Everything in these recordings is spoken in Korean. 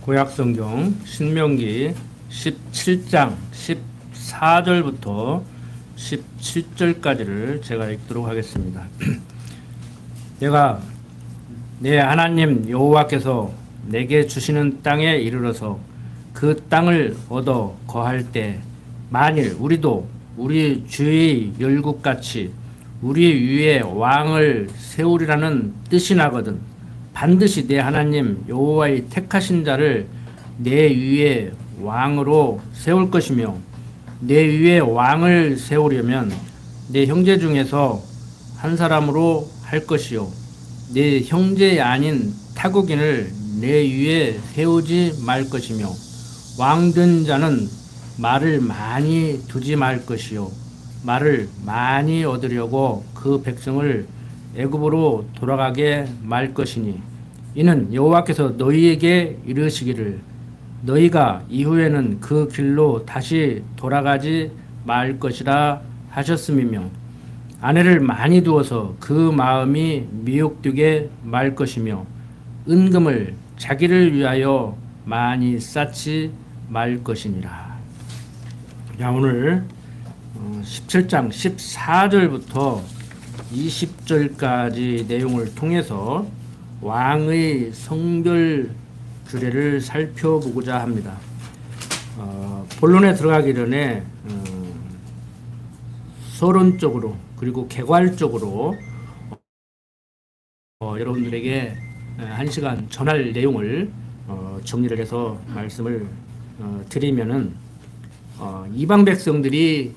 구약성경 신명기 17장 14절부터 17절까지를 제가 읽도록 하겠습니다. 내가 내 하나님 여호와께서 내게 주시는 땅에 이르러서 그 땅을 얻어 거할 때 만일 우리도 우리 주의 열국같이 우리 위에 왕을 세우리라는 뜻이 나거든 반드시 내 하나님 여호와의 택하신 자를 내 위에 왕으로 세울 것이며 내 위에 왕을 세우려면 내 형제 중에서 한 사람으로 할 것이요 내 형제 아닌 타국인을 내 위에 세우지 말 것이며 왕된 자는 말을 많이 두지 말 것이요 말을 많이 얻으려고 그 백성을 애굽으로 돌아가게 말 것이니 이는 여호와께서 너희에게 이르시기를 너희가 이후에는 그 길로 다시 돌아가지 말 것이라 하셨음이며 아내를 많이 두어서 그 마음이 미혹되게 말 것이며 은금을 자기를 위하여 많이 쌓지 말 것이니라. 자, 오늘 17장 14절부터 20절까지 내용을 통해서 왕의 성별 규례를 살펴보고자 합니다. 본론에 들어가기 전에 서론적으로 그리고 개괄적으로 여러분들에게 1시간 전할 내용을 정리를 해서 말씀을 드리면은 이방 백성들이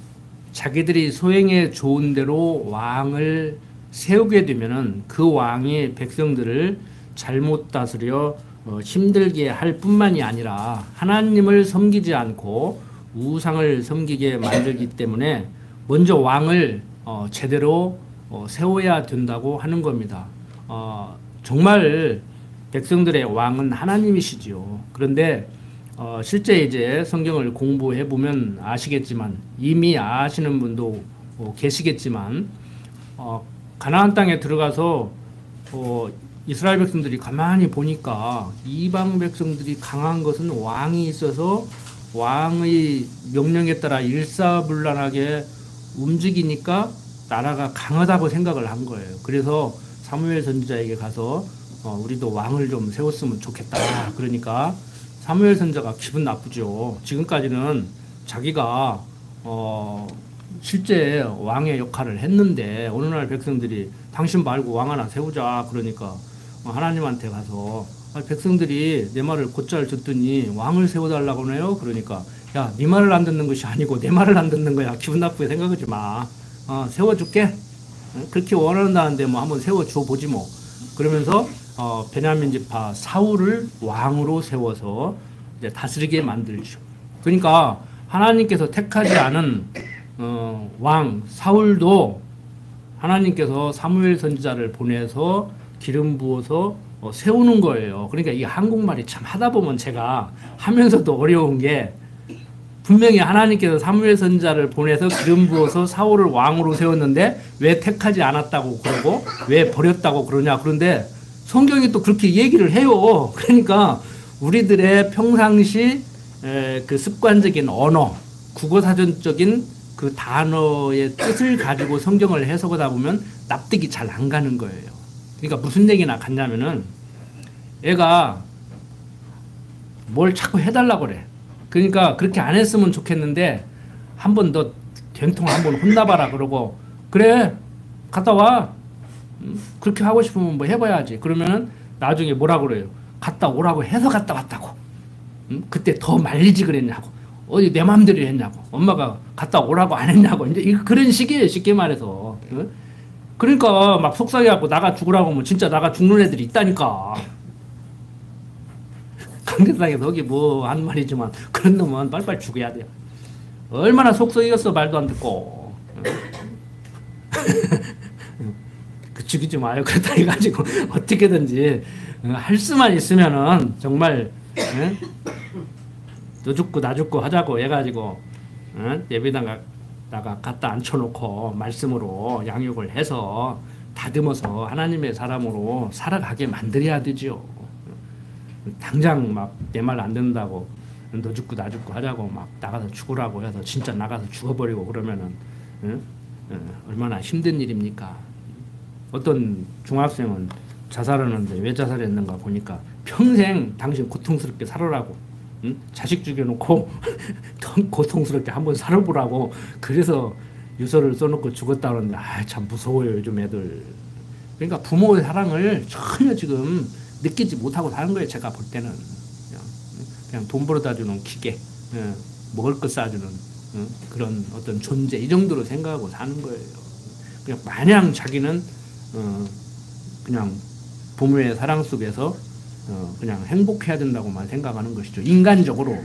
자기들이 소행에 좋은 대로 왕을 세우게 되면은 그 왕이 백성들을 잘못 다스려 힘들게 할 뿐만이 아니라 하나님을 섬기지 않고 우상을 섬기게 만들기 때문에 먼저 왕을 제대로 세워야 된다고 하는 겁니다. 정말 백성들의 왕은 하나님이시지요. 그런데 실제 이제 성경을 공부해 보면 아시겠지만 이미 아시는 분도 계시겠지만 가나안 땅에 들어가서 이스라엘 백성들이 가만히 보니까 이방 백성들이 강한 것은 왕이 있어서 왕의 명령에 따라 일사불란하게 움직이니까 나라가 강하다고 생각을 한 거예요. 그래서 사무엘 선지자에게 가서 우리도 왕을 좀 세웠으면 좋겠다. 그러니까 사무엘 선지자가 기분 나쁘죠. 지금까지는 자기가 실제 왕의 역할을 했는데 어느 날 백성들이 당신 말고 왕 하나 세우자 그러니까 하나님한테 가서 백성들이 내 말을 곧잘 듣더니 왕을 세워달라고 하네요. 그러니까 야, 네 말을 안 듣는 것이 아니고 내 말을 안 듣는 거야. 기분 나쁘게 생각하지 마. 세워줄게. 그렇게 원한다는데 뭐 한번 세워줘 보지 뭐. 그러면서 베냐민 지파 사울을 왕으로 세워서 이제 다스리게 만들죠. 그러니까 하나님께서 택하지 않은 왕 사울도 하나님께서 사무엘 선지자를 보내서 기름 부어서 세우는 거예요. 그러니까 이 한국말이 참 하다 보면 제가 하면서도 어려운 게 분명히 하나님께서 사무엘 선지자를 보내서 기름 부어서 사울을 왕으로 세웠는데 왜 택하지 않았다고 그러고 왜 버렸다고 그러냐. 그런데 성경이 또 그렇게 얘기를 해요. 그러니까 우리들의 평상시 그 습관적인 언어, 국어사전적인 그 단어의 뜻을 가지고 성경을 해석하다 보면 납득이 잘 안 가는 거예요. 그러니까 무슨 얘기나 같냐면은 애가 뭘 자꾸 해달라고 그래. 그러니까 그렇게 안 했으면 좋겠는데 한 번 더 된통 한 번 혼나봐라 그러고 그래 갔다 와. 그렇게 하고 싶으면 뭐 해봐야지. 그러면은 나중에 뭐라 그래요? 갔다 오라고 해서 갔다 왔다고. 그때 더 말리지 그랬냐고. 어디 내 맘대로 했냐고. 엄마가 갔다 오라고 안 했냐고. 이제 그런 식이에요. 쉽게 말해서. 그러니까 막 속상해갖고 나가 죽으라고 하면 진짜 나가 죽는 애들이 있다니까. 강대상에서 여기 뭐 하는 말이지만 그런 놈은 빨리빨리 죽여야 돼요. 얼마나 속썩이겠어 말도 안 듣고. 죽이지 마요. 그렇다 해가지고 어떻게든지 할 수만 있으면은 정말 너 죽고 나 죽고 하자고 해가지고 예배당가 나가 갖다 앉혀놓고 말씀으로 양육을 해서 다듬어서 하나님의 사람으로 살아가게 만들어야 되죠. 당장 막 내 말 안 듣는다고 너 죽고 나 죽고 하자고 막 나가서 죽으라고 해서 진짜 나가서 죽어버리고 그러면은 응? 얼마나 힘든 일입니까? 어떤 중학생은 자살하는데 왜 자살했는가 보니까 평생 당신 고통스럽게 살아라고, 응? 자식 죽여놓고 더 고통스럽게 한번 살아보라고 그래서 유서를 써놓고 죽었다 그러는데 참 무서워요 요즘 애들. 그러니까 부모의 사랑을 전혀 지금 느끼지 못하고 사는 거예요. 제가 볼 때는 그냥 돈 벌어다 주는 기계, 먹을 것 싸주는 그런 어떤 존재 이 정도로 생각하고 사는 거예요. 그냥 마냥 자기는 그냥 부모의 사랑 속에서 그냥 행복해야 된다고만 생각하는 것이죠. 인간적으로.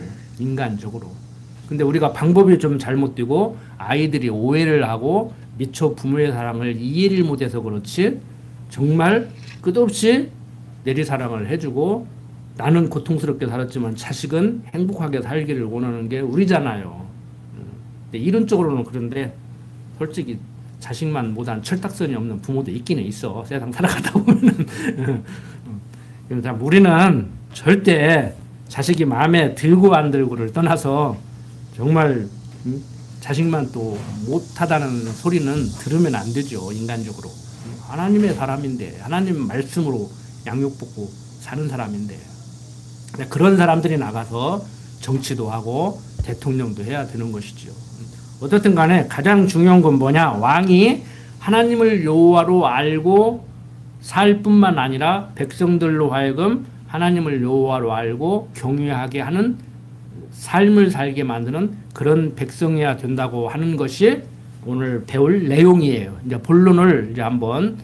근데 우리가 방법이 좀 잘못되고 아이들이 오해를 하고 미처 부모의 사랑을 이해를 못해서 그렇지 정말 끝없이 내리사랑을 해주고 나는 고통스럽게 살았지만 자식은 행복하게 살기를 원하는 게 우리잖아요. 근데 이론적으로는 그런데 솔직히 자식만 못한 철딱선이 없는 부모도 있기는 있어. 세상 살아가다 보면은. 그래서 우리는 절대 자식이 마음에 들고 안 들고를 떠나서 정말 자식만 또 못하다는 소리는 들으면 안 되죠. 인간적으로. 하나님의 사람인데 하나님 말씀으로 양육받고 사는 사람인데 그런 사람들이 나가서 정치도 하고 대통령도 해야 되는 것이죠. 어떻든 간에 가장 중요한 건 뭐냐? 왕이 하나님을 여호와로 알고 살 뿐만 아니라 백성들로 하여금 하나님을 여호와로 알고 경외하게 하는 삶을 살게 만드는 그런 백성이어야 된다고 하는 것이 오늘 배울 내용이에요. 이제 본론을 이제 한번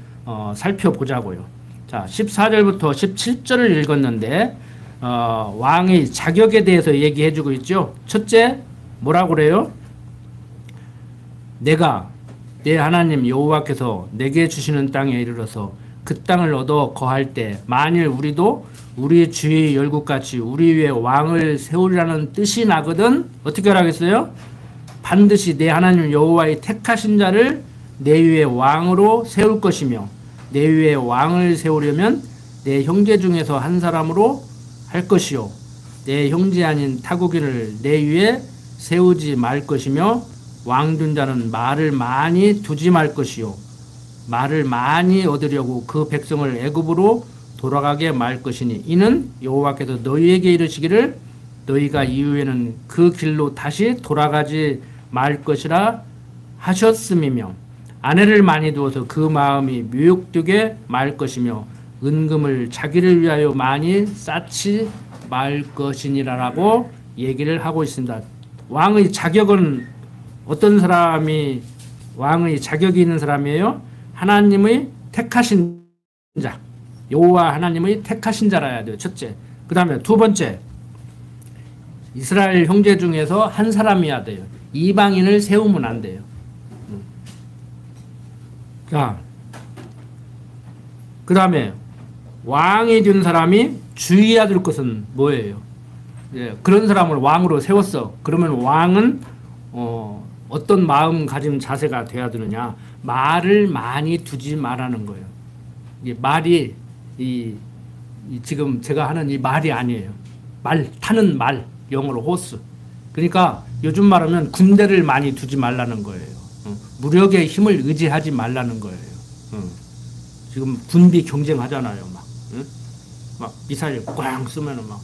살펴보자고요. 자, 14절부터 17절을 읽었는데 왕의 자격에 대해서 얘기해주고 있죠. 첫째, 뭐라고 그래요? 내가 내 하나님 여호와께서 내게 주시는 땅에 이르러서 그 땅을 얻어 거할 때 만일 우리도 우리 주의 열국같이 우리 위에 왕을 세우리라는 뜻이 나거든 어떻게 하라겠어요? 반드시 내 하나님 여호와의 택하신 자를 내 위에 왕으로 세울 것이며 내 위에 왕을 세우려면 내 형제 중에서 한 사람으로 할 것이요 내 형제 아닌 타국인을 내 위에 세우지 말 것이며 왕둔 자는 말을 많이 두지 말 것이요 말을 많이 얻으려고 그 백성을 애굽으로 돌아가게 말 것이니 이는 여호와께서 너희에게 이르시기를 너희가 이후에는 그 길로 다시 돌아가지 말 것이라 하셨음이며 아내를 많이 두어서 그 마음이 묘욕되게 말 것이며 은금을 자기를 위하여 많이 쌓지 말 것이니라라고 얘기를 하고 있습니다. 왕의 자격은 어떤 사람이 왕의 자격이 있는 사람이에요? 하나님의 택하신 자, 여호와 하나님의 택하신 자라야 돼요. 첫째. 그 다음에 두 번째, 이스라엘 형제 중에서 한 사람이어야 돼요. 이방인을 세우면 안 돼요. 자, 그 다음에 왕이 된 사람이 주의해야 될 것은 뭐예요? 예, 그런 사람을 왕으로 세웠어. 그러면 왕은 어떤 마음가짐 자세가 돼야 되느냐? 말을 많이 두지 말라는 거예요. 이게 말이 지금 제가 하는 이 말이 아니에요. 말 타는 말, 영어로 호스. 그러니까 요즘 말하면 군대를 많이 두지 말라는 거예요. 무력의 힘을 의지하지 말라는 거예요. 지금 군비 경쟁하잖아요. 막 미사일 꽝 쏘면은 막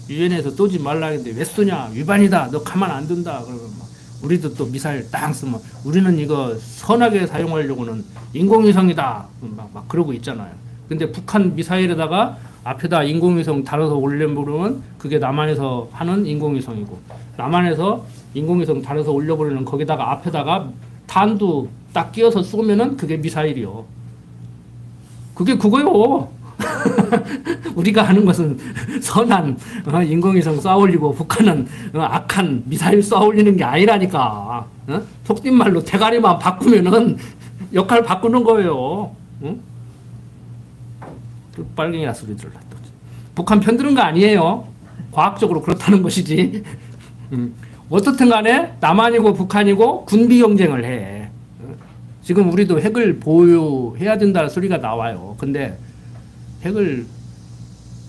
유엔에서 쏘지 말라 했는데 왜 쏘냐? 위반이다. 너 가만 안 둔다. 그러면 막 우리도 또 미사일 땅 쓰면 우리는 이거 선하게 사용하려고는 인공위성이다. 막 그러고 있잖아요. 근데 북한 미사일에다가 앞에다 인공위성 달아서 올려보면 그게 남한에서 하는 인공위성이고 남한에서 인공위성 달아서 올려버리는 거기다가 앞에다가 탄도 딱 끼워서 쏘면은 그게 미사일이요. 그게 그거요. 우리가 하는 것은 선한 인공위성 쏴올리고 북한은 악한 미사일 쏴올리는 게 아니라니까. 속된 말로 대가리만 바꾸면은 역할 바꾸는 거예요. 빨갱이라 소리 들을라. 북한 편드는 거 아니에요. 과학적으로 그렇다는 것이지. 어떻든 간에 남한이고 북한이고 군비 경쟁을 해. 지금 우리도 핵을 보유해야 된다는 소리가 나와요. 근데 핵을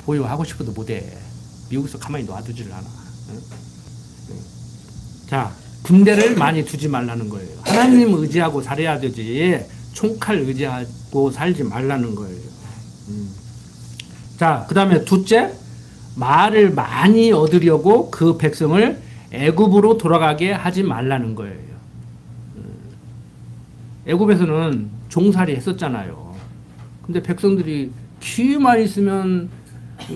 보유하고 싶어도 못해. 미국에서 가만히 놔두지를 않아. 자, 군대를 많이 두지 말라는 거예요. 하나님 의지하고 살아야 되지 총칼 의지하고 살지 말라는 거예요. 자, 그 다음에 둘째, 말을 많이 얻으려고 그 백성을 애굽으로 돌아가게 하지 말라는 거예요. 애굽에서는 종살이 했었잖아요. 근데 백성들이 기회만 있으면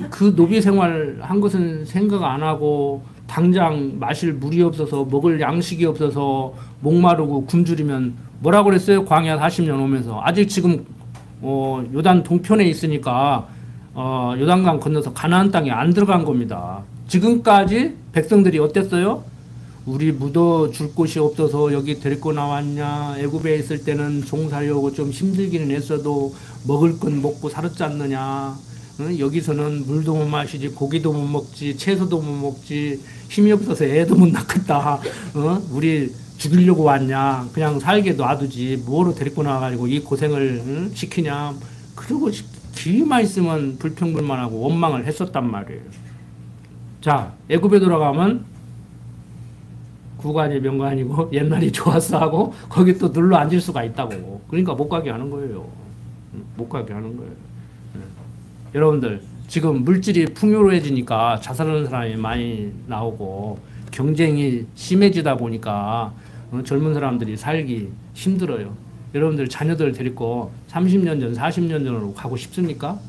그 노비 생활 한 것은 생각 안 하고 당장 마실 물이 없어서 먹을 양식이 없어서 목마르고 굶주리면 뭐라고 그랬어요? 광야 40년 오면서. 아직 지금 요단 동편에 있으니까 요단강 건너서 가나안 땅에 안 들어간 겁니다. 지금까지 백성들이 어땠어요? 우리 묻어 줄 곳이 없어서 여기 데리고 나왔냐? 애굽에 있을 때는 종살이하고 좀 힘들기는 했어도 먹을 건 먹고 살았지 않느냐? 여기서는 물도 못 마시지, 고기도 못 먹지, 채소도 못 먹지, 힘이 없어서 애도 못 낳겠다. 우리 죽이려고 왔냐? 그냥 살게 놔두지. 뭐로 데리고 나와가지고 이 고생을 시키냐? 그리고 기회만 있으면 불평불만하고 원망을 했었단 말이에요. 자, 애굽에 돌아가면 구간이 명관이고 옛날이 좋았어 하고 거기 또 눌러 앉을 수가 있다고. 그러니까 못 가게 하는 거예요. 못 가게 하는 거예요. 여러분들 지금 물질이 풍요로워지니까 자살하는 사람이 많이 나오고 경쟁이 심해지다 보니까 젊은 사람들이 살기 힘들어요. 여러분들 자녀들 데리고 30년 전, 40년 전으로 가고 싶습니까?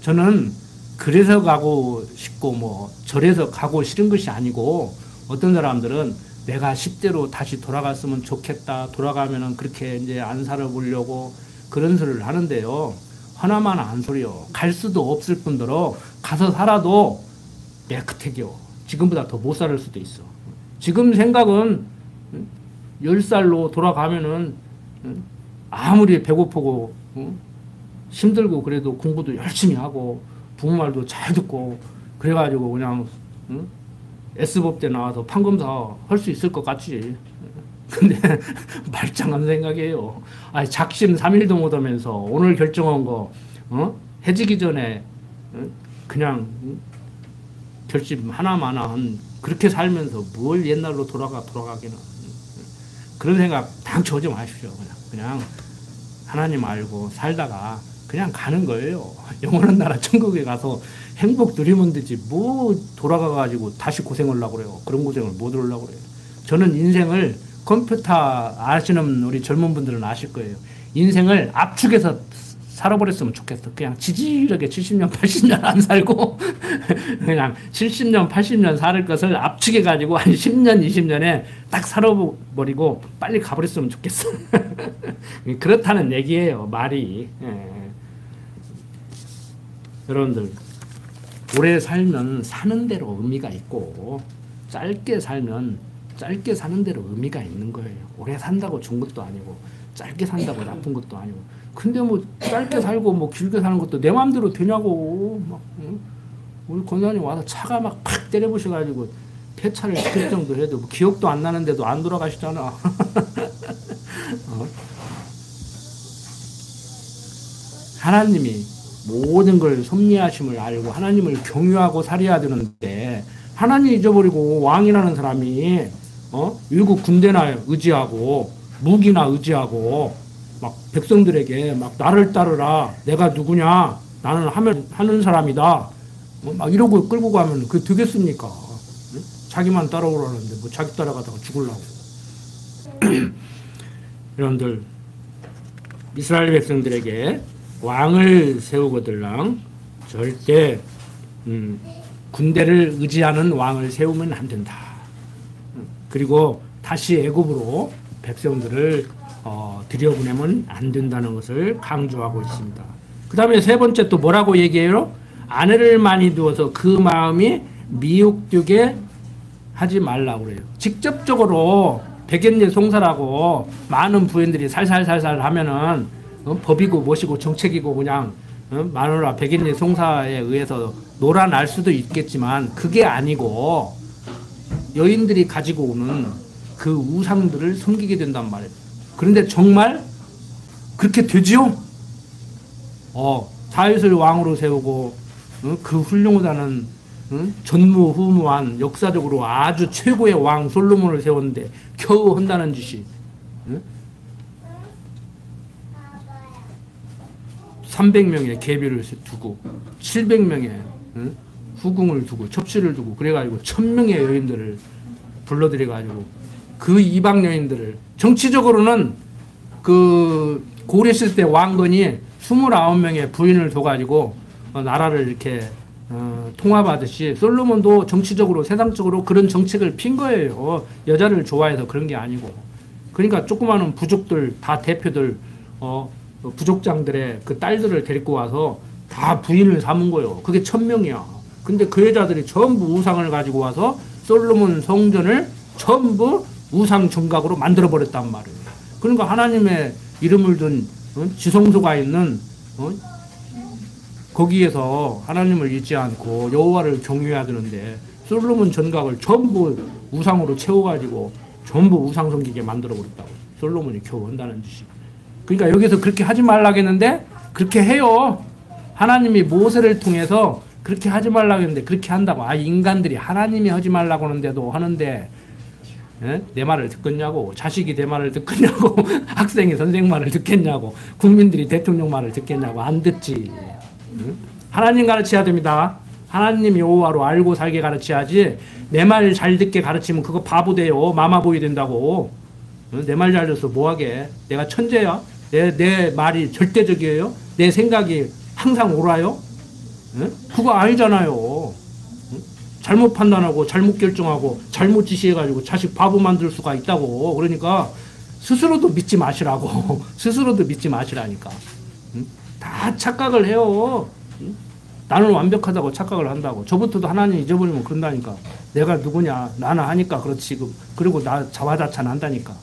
저는 그래서 가고 싶고 뭐 저래서 가고 싫은 것이 아니고 어떤 사람들은 내가 10대로 다시 돌아갔으면 좋겠다. 돌아가면은 그렇게 이제 안 살아보려고 그런 소리를 하는데요. 하나만 안 소리요. 갈 수도 없을 뿐더러 가서 살아도 깨끗해요. 지금보다 더 못 살 수도 있어. 지금 생각은 10살로 돌아가면은 아무리 배고프고 힘들고 그래도 공부도 열심히 하고 부모 말도 잘 듣고 그래가지고 그냥 S법대 나와서 판검사 할 수 있을 것 같지. 근데 말짱한 생각이에요. 아니, 작심 3일도 못하면서 오늘 결정한 거 해지기 전에 그냥 결심 하나마나 그렇게 살면서 뭘 옛날로 돌아가기는. 그런 생각 당초 하지 마십시오. 그냥 하나님 알고 살다가 그냥 가는 거예요. 영원한 나라 천국에 가서 행복 누리면 되지 뭐 돌아가가지고 다시 고생을 하려고 그래요. 그런 고생을 못 하려고 그래요. 저는 인생을 컴퓨터 아시는 우리 젊은 분들은 아실 거예요. 인생을 압축해서 살아버렸으면 좋겠어. 그냥 지질하게 70년, 80년 안 살고 그냥 70년, 80년 살 것을 압축해가지고 한 10년, 20년에 딱 살아버리고 빨리 가버렸으면 좋겠어. 그렇다는 얘기예요. 말이. 여러분들 오래 살면 사는 대로 의미가 있고 짧게 살면 짧게 사는 대로 의미가 있는 거예요. 오래 산다고 좋은 것도 아니고 짧게 산다고 나쁜 것도 아니고. 근데 뭐 짧게 살고 뭐 길게 사는 것도 내 마음대로 되냐고. 막 우리 권사님 와서 차가 막 팍 때려부셔가지고 폐차를 시킬 정도 해도 뭐 기억도 안 나는데도 안 돌아가시잖아. 하나님이 모든 걸 섭리하심을 알고 하나님을 경유하고 살아야 되는데 하나님 잊어버리고 왕이라는 사람이 외국 군대나 의지하고 무기나 의지하고 막 백성들에게 막 나를 따르라. 내가 누구냐? 나는 하는 사람이다. 막 이러고 끌고 가면 그게 되겠습니까? 자기만 따라오라는데 뭐 자기 따라가다가 죽으려고. 여러분들 이스라엘 백성들에게 왕을 세우거들랑 절대 군대를 의지하는 왕을 세우면 안 된다. 그리고 다시 애굽으로 백성들을 들여보내면 안 된다는 것을 강조하고 있습니다. 그 다음에 세 번째 또 뭐라고 얘기해요? 아내를 많이 두어서 그 마음이 미혹되게 하지 말라고 그래요. 직접적으로 백엔제 송사라고 많은 부인들이 살살살살 하면은 법이고 뭐시고 정책이고 그냥 마누라 백엔제 송사에 의해서 놀아날 수도 있겠지만 그게 아니고 여인들이 가지고 오는 그 우상들을 섬기게 된단 말이에요. 그런데 정말 그렇게 되지요? 다윗을 왕으로 세우고 그 훌륭하다는 전무후무한 역사적으로 아주 최고의 왕 솔로몬을 세웠는데 겨우 한다는 짓이 300명의 계비를 두고 700명의 후궁을 두고 첩시를 두고 그래가지고 1000명의 여인들을 불러들여가지고 그 이방 여인들을 정치적으로는 그 고레스 때 왕건이 29명의 부인을 둬가지고 나라를 이렇게 통합하듯이 솔로몬도 정치적으로 세상적으로 그런 정책을 핀 거예요. 여자를 좋아해서 그런 게 아니고. 그러니까 조그마한 부족들 다 대표들 부족장들의 그 딸들을 데리고 와서 다 부인을 삼은 거예요. 그게 1000명이야. 근데 그 여자들이 전부 우상을 가지고 와서 솔로몬 성전을 전부 우상 정각으로 만들어 버렸단 말이에요. 그러니까 하나님의 이름을 둔 지성소가 있는 거기에서 하나님을 잊지 않고 여호와를 경외해야 되는데 솔로몬 전각을 전부 우상으로 채워가지고 전부 우상 섬기게 만들어 버렸다고. 솔로몬이 겨우 한다는 짓이. 그러니까 여기서 그렇게 하지 말라고 했는데 그렇게 해요. 하나님이 모세를 통해서 그렇게 하지 말라고 했는데 그렇게 한다고. 인간들이 하나님이 하지 말라고 하는데도 하는데 내 말을 듣겠냐고. 자식이 내 말을 듣겠냐고. 학생이 선생 말을 듣겠냐고. 국민들이 대통령 말을 듣겠냐고. 안 듣지. 하나님 가르쳐야 됩니다. 하나님 여호와로 알고 살게 가르쳐야지. 내 말 잘 듣게 가르치면 그거 바보 돼요. 마마보이 된다고. 내 말 잘 들어서 뭐하게. 내가 천재야? 내 말이 절대적이에요? 내 생각이 항상 옳아요? 그거 아니잖아요. 잘못 판단하고 잘못 결정하고 잘못 지시해가지고 자식 바보 만들 수가 있다고. 그러니까 스스로도 믿지 마시라고. 스스로도 믿지 마시라니까. 다 착각을 해요. 나는 완벽하다고 착각을 한다고. 저부터도 하나님 잊어버리면 그런다니까. 내가 누구냐. 나는 하니까 그렇지. 그리고 나 자화자찬 한다니까.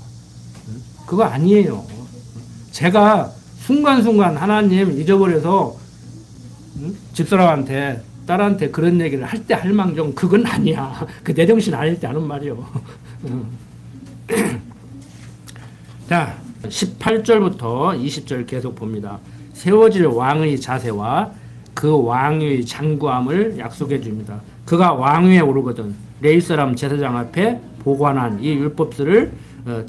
그거 아니에요. 제가 순간순간 하나님 잊어버려서 집사람한테 딸한테 그런 얘기를 할 때 할 망정 그건 아니야. 그 내 정신 아닐 때 하는 말이요. 자, 18절부터 20절 계속 봅니다. 세워질 왕의 자세와 그 왕의 장구함을 약속해 줍니다. 그가 왕위에 오르거든 레위 사람 제사장 앞에 보관한 이 율법들을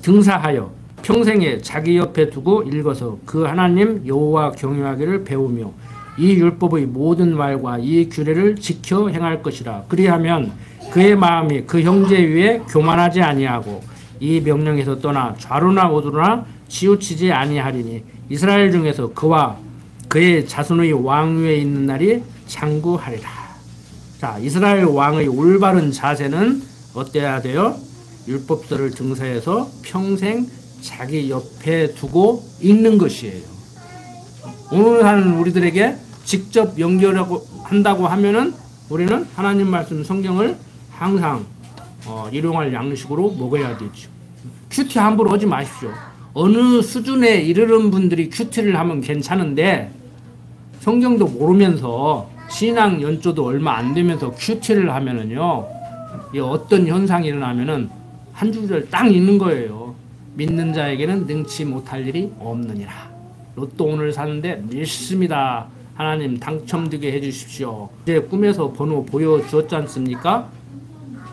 등사하여 평생에 자기 옆에 두고 읽어서 그 하나님 여호와 경외하기를 배우며 이 율법의 모든 말과 이 규례를 지켜 행할 것이라. 그리하면 그의 마음이 그 형제 위에 교만하지 아니하고 이 명령에서 떠나 좌로나 우로나 치우치지 아니하리니 이스라엘 중에서 그와 그의 자손의 왕위에 있는 날이 장구하리라. 자, 이스라엘 왕의 올바른 자세는 어때야 돼요? 율법들을 등사해서 평생 자기 옆에 두고 읽는 것이에요. 오늘 하는 우리들에게 직접 연결하고 한다고 하면은 우리는 하나님 말씀 성경을 항상 일용할 양식으로 먹어야 되죠. 큐티 함부로 하지 마십시오. 어느 수준에 이르는 분들이 큐티를 하면 괜찮은데 성경도 모르면서 신앙 연조도 얼마 안 되면서 큐티를 하면은요, 어떤 현상이 일어나면은 한 줄을 딱 읽는 거예요. 믿는 자에게는 능치 못할 일이 없느니라. 로또 오늘 사는데 믿습니다. 하나님 당첨되게 해주십시오. 이제 꿈에서 번호 보여주었지 않습니까?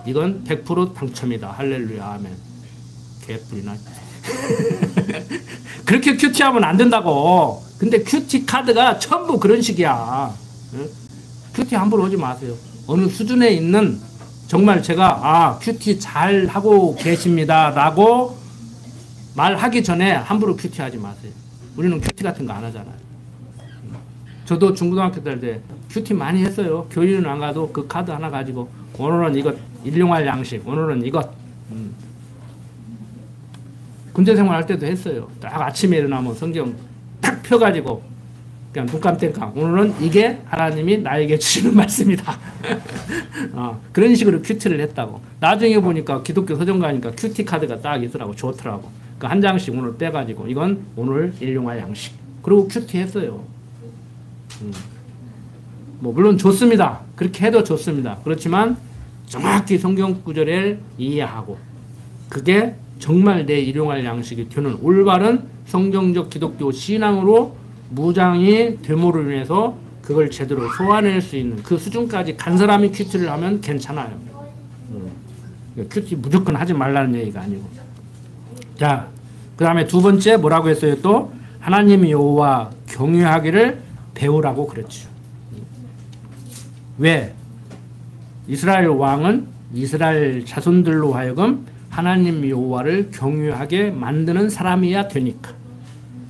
이건 100% 당첨이다. 할렐루야 아멘. 개뿔이나. 그렇게 큐티하면 안 된다고. 근데 큐티 카드가 전부 그런 식이야. 큐티 함부로 하지 마세요. 어느 수준에 있는 정말 제가 큐티 잘 하고 계십니다 라고 말하기 전에 함부로 큐티 하지 마세요. 우리는 큐티 같은 거 안 하잖아요. 저도 중고등학교 때 큐티 많이 했어요. 교회는 안 가도 그 카드 하나 가지고 오늘은 이것 일용할 양식, 오늘은 이것. 군대 생활할 때도 했어요. 딱 아침에 일어나면 성경 딱 펴가지고 그냥 눈 깜땡깜 오늘은 이게 하나님이 나에게 주시는 말씀이다. 그런 식으로 큐티를 했다고. 나중에 보니까 기독교 서점 가니까 큐티 카드가 딱 있더라고. 좋더라고. 그 한 장씩 오늘 빼가지고 이건 오늘 일용할 양식. 그리고 큐티 했어요. 뭐 물론 좋습니다. 그렇게 해도 좋습니다. 그렇지만 정확히 성경 구절을 이해하고 그게 정말 내 일용할 양식이 되는 올바른 성경적 기독교 신앙으로 무장이 됨으로 인해서 그걸 제대로 소화낼 수 있는 그 수준까지 간 사람이 큐티를 하면 괜찮아요. 큐티 무조건 하지 말라는 얘기가 아니고. 자, 그 다음에 두 번째 뭐라고 했어요? 또 하나님 여호와 경외하기를 배우라고 그랬죠. 왜? 이스라엘 왕은 이스라엘 자손들로 하여금 하나님 여호와를 경외하게 만드는 사람이야 되니까.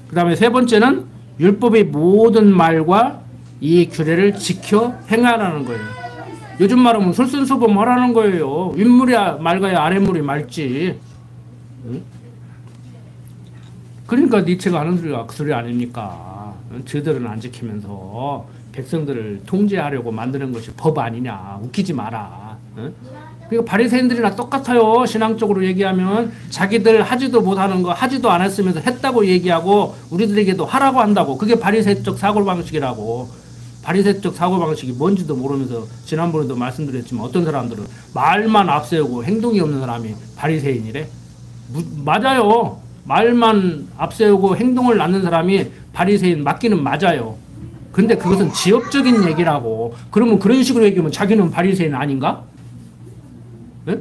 그 다음에 세 번째는 율법의 모든 말과 이 규례를 지켜 행하라는 거예요. 요즘 말하면 솔선수범하라는 거예요. 윗물이 맑아야 아랫물이 맑지. 응? 그러니까 니체가 하는 소리가 그 소리 아닙니까? 저들은 안 지키면서 백성들을 통제하려고 만드는 것이 법 아니냐. 웃기지 마라. 응? 그러니까 바리새인들이나 똑같아요. 신앙적으로 얘기하면 자기들 하지도 못하는 거 하지도 않았으면서 했다고 얘기하고 우리들에게도 하라고 한다고. 그게 바리새적 사고방식이라고. 바리새적 사고방식이 뭔지도 모르면서 지난번에도 말씀드렸지만 어떤 사람들은 말만 앞세우고 행동이 없는 사람이 바리새인이래. 맞아요. 말만 앞세우고 행동을 낳는 사람이 바리새인 맞기는 맞아요. 근데 그것은 지역적인 얘기라고. 그러면 그런 식으로 얘기하면 자기는 바리새인 아닌가? 네?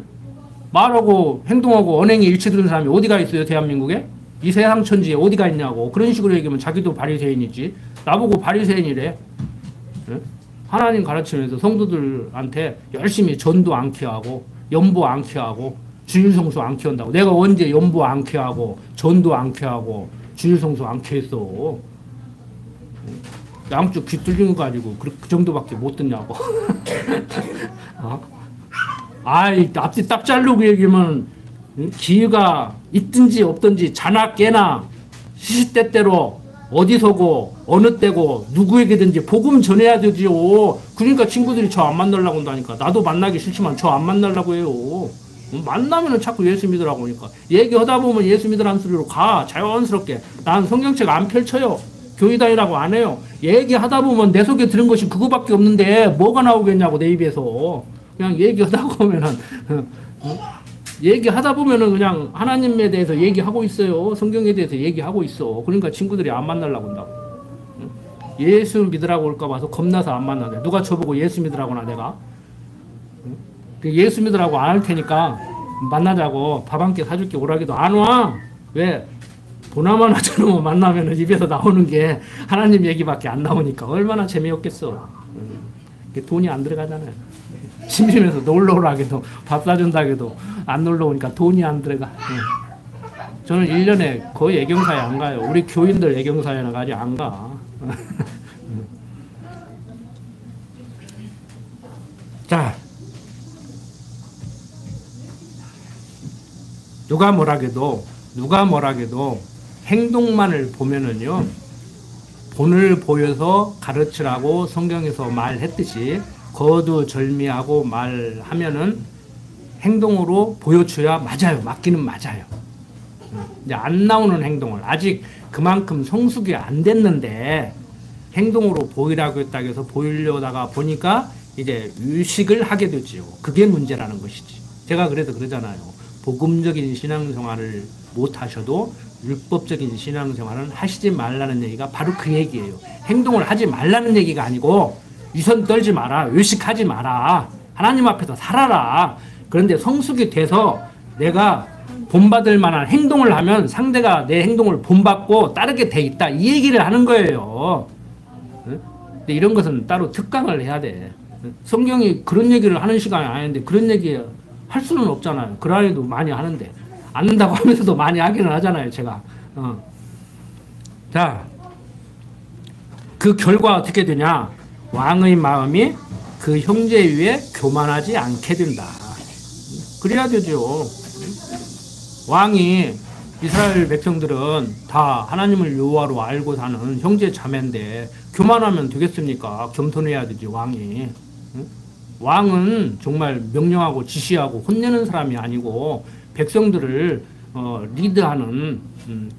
말하고 행동하고 언행이 일치되는 사람이 어디가 있어요? 대한민국에? 이 세상 천지에 어디가 있냐고. 그런 식으로 얘기하면 자기도 바리새인이지. 나보고 바리새인이래. 네? 하나님 가르치면서 성도들한테 열심히 전도 안 키하고 연보 안 키하고 주일성수 안 키운다고. 내가 언제 연보 안 키하고 전도 안 키하고 주일성수 안 키했어. 양쪽 귀 뚫린 거 가지고 그 정도밖에 못 듣냐고. 어? 아이, 앞뒤 딱 자르고 얘기하면 기회가 있든지 없든지 자나 깨나 시시때때로 어디서고 어느 때고 누구에게든지 복음 전해야 되지요. 그러니까 친구들이 저 안 만나려고 한다니까. 나도 만나기 싫지만 저 안 만나려고 해요. 만나면은 자꾸 예수 믿으라고 하니까. 얘기하다 보면 예수 믿으라는 소리로 가. 자연스럽게. 난 성경책 안 펼쳐요. 교회 다니라고 안 해요. 얘기하다 보면 내 속에 들은 것이 그거밖에 없는데 뭐가 나오겠냐고 내 입에서. 그냥 얘기하다 보면은 얘기하다 보면은 그냥 하나님에 대해서 얘기하고 있어요. 성경에 대해서 얘기하고 있어. 그러니까 친구들이 안 만나려고 한다고. 예수 믿으라고 올까 봐서 겁나서 안 만나네. 누가 저보고 예수 믿으라고나 내가. 예수 믿으라고 안 할 테니까 만나자고 밥 한 끼 사줄게 오라기도 안 와. 왜? 보나마나 저놈 만나면은 입에서 나오는 게 하나님 얘기밖에 안 나오니까 얼마나 재미없겠어. 돈이 안 들어가잖아요. 심심해서 놀러 오라 해도 밥 사준다 해도 안 놀러 오니까 돈이 안 들어가. 저는 1년에 거의 애경사에 안 가요. 우리 교인들 애경사에는 아직 안 가. 자, 누가 뭐라 해도 행동만을 보면은요, 본을 보여서 가르치라고 성경에서 말했듯이 거두절미하고 말하면은 행동으로 보여줘야 맞아요. 맞기는 맞아요. 이제 안 나오는 행동을 아직 그만큼 성숙이 안 됐는데 행동으로 보이라고 했다고 해서 보이려다가 보니까 이제 유식을 하게 되지요. 그게 문제라는 것이지. 제가 그래서 그러잖아요. 복음적인 신앙생활을 못 하셔도 율법적인 신앙생활은 하시지 말라는 얘기가 바로 그 얘기예요. 행동을 하지 말라는 얘기가 아니고 위선 떨지 마라. 외식하지 마라. 하나님 앞에서 살아라. 그런데 성숙이 돼서 내가 본받을 만한 행동을 하면 상대가 내 행동을 본받고 따르게 돼 있다. 이 얘기를 하는 거예요. 근데 이런 것은 따로 특강을 해야 돼. 성경이 그런 얘기를 하는 시간이 아닌데 그런 얘기 할 수는 없잖아요. 그러해도 많이 하는데 안 한다고 하면서도 많이 하기는 하잖아요. 제가. 자, 그 결과 어떻게 되냐? 왕의 마음이 그 형제 위에 교만하지 않게 된다. 그래야 되죠. 왕이 이스라엘 백성들은 다 하나님을 여호와로 알고 사는 형제 자매인데 교만하면 되겠습니까? 겸손해야 되지 왕이. 왕은 정말 명령하고 지시하고 혼내는 사람이 아니고 백성들을 리드하는